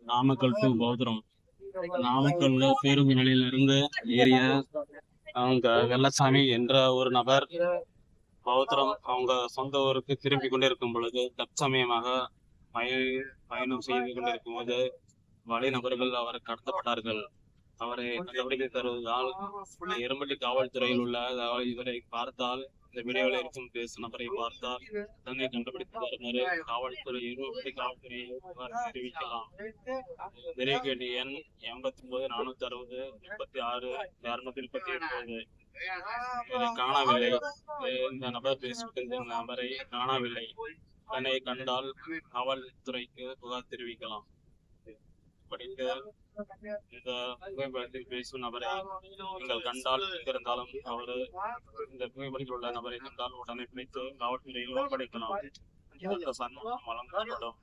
Namakkal to பௌத்திரம். நாமக்கல்ல பேருந்து நிலையில இருந்து ஏறிய அவங்க வெள்ளசாமி என்ற ஒரு நபர் பௌத்திரம் அவங்க சொந்த ஊருக்கு திரும்பி கொண்டிருக்கும் பொழுது தற்சமயமாக பயணம் செய்து கொண்டிருக்கும் போது வழிநபர்கள் அவர் கடத்தப்பட்டார்கள். அவரை நடவடிக்கை தருவதால் எருமட்டி காவல்துறையில் உள்ள இவரை பார்த்தால் இந்த வீடியோவில் இருக்கும் பேசும் நபரை பார்த்தால் உடனே கண்டுபிடித்து வருமாறு காவல்துறை எருமட்டி காவல்துறையை தெரிவிக்கலாம். விரைகேடு எண் 89 460 36 239. இவரை காணவில்லை. இந்த நபர் பேசிவிட்டு இந்த நபரை காணவில்லை. தன்னை கண்டால் காவல்துறைக்கு புகார் தெரிவிக்கலாம். படிக்க இந்த புகைப்படத்தில் பேசும் நபரை நீங்கள் கண்டால் எங்கிருந்தாலும் அவரு இந்த புகைப்படத்தில் உள்ள நபரை கண்டால் உடனே பிடித்து காவல்துறையில் ஒப்படைக்கலாம். வழங்கப்படும்.